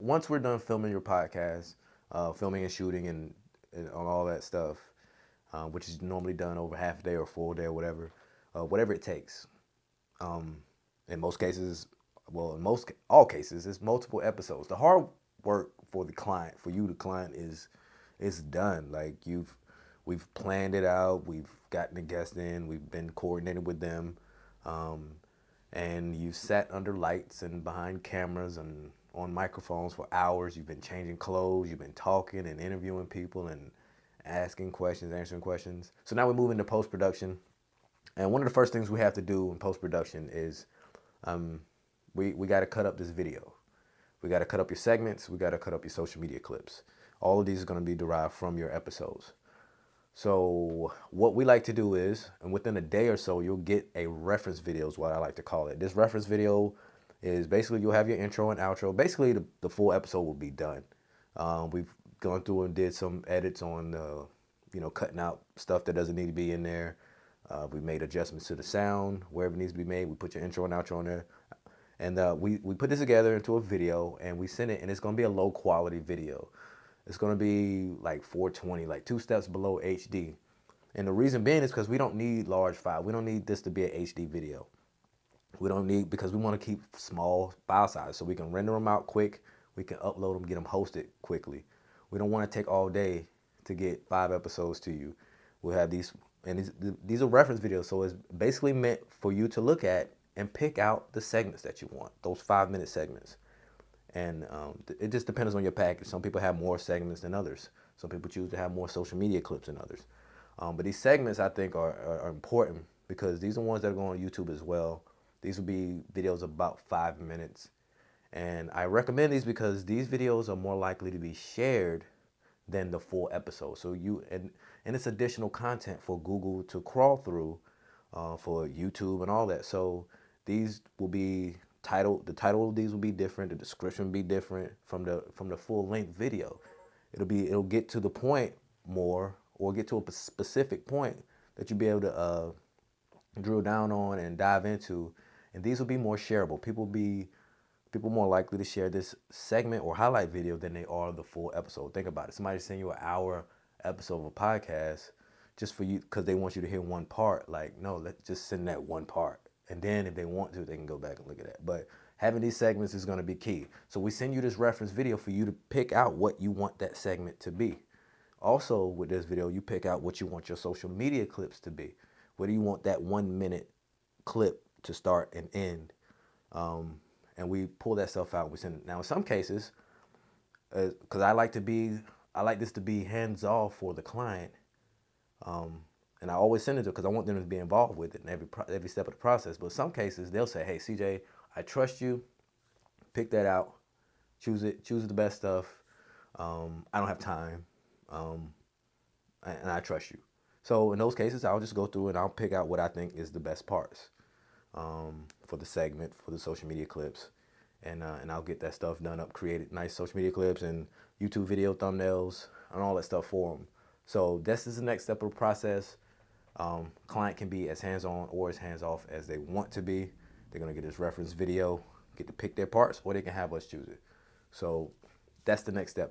once we're done filming your podcast, filming and shooting and on all that stuff, which is normally done over half a day or full day or whatever it takes. Um, in most cases, well, in all cases, it's multiple episodes. The hard work for the client, for you, the client, is done. Like we've planned it out. We've gotten the guests in. We've been coordinated with them, and you sat under lights and behind cameras and on microphones for hours. You've been changing clothes. You've been talking and interviewing people and asking questions, answering questions. So now we move into post production, and one of the first things we have to do in post production is we got to cut up this video. We got to cut up your segments. We got to cut up your social media clips. All of these are going to be derived from your episodes. So what we like to do is, and within a day or so, you'll get a reference video is what I like to call it. This reference video is basically you'll have your intro and outro. Basically, the full episode will be done. We've gone through and did some edits on, cutting out stuff that doesn't need to be in there. We made adjustments to the sound, wherever it needs to be made. We put your intro and outro in there. And we put this together into a video, and we send it, and it's going to be a low quality video. It's going to be like 420, like 2 steps below HD. And the reason being is because we don't need large file. We don't need this to be an HD video. We don't need, because we want to keep small file size so we can render them out quick. We can upload them, get them hosted quickly. We don't want to take all day to get 5 episodes to you. We'll have these, and these are reference videos. So it's basically meant for you to look at and pick out the segments that you want, those 5-minute segments. And it just depends on your package. Some people have more segments than others. Some people choose to have more social media clips than others. But these segments, I think, are important because these are ones that are going on YouTube as well. These will be videos about 5 minutes. And I recommend these because these videos are more likely to be shared than the full episode. So and it's additional content for Google to crawl through for YouTube and all that. So these will be the title of these will be different. The description will be different from the full length video. It'll get to the point more, or get to a specific point that you'll be able to drill down on and dive into. And these will be more shareable. People more likely to share this segment or highlight video than they are the full episode. Think about it. Somebody send you an hour episode of a podcast just for you because they want you to hear one part. Like, no, let's just send that one part. And then if they want to, they can go back and look at that. But having these segments is going to be key. So we send you this reference video for you to pick out what you want that segment to be. Also, with this video, you pick out what you want your social media clips to be. Where do you want that 1-minute clip to start and end? And we pull that stuff out. We send it. Now, in some cases, because I like this to be hands off for the client. And I always send it to because I want them to be involved with it in every step of the process. But in some cases, they'll say, hey, CJ, I trust you. Pick that out. Choose the best stuff. I don't have time. And I trust you. So in those cases, I'll just go through and I'll pick out what I think is the best parts for the segment, for the social media clips. And I'll get that stuff done up, created nice social media clips and YouTube video thumbnails and all that stuff for them. So this is the next step of the process. Client can be as hands-on or as hands-off as they want to be. They're going to get this reference video, get to pick their parts, or they can have us choose it. So that's the next step.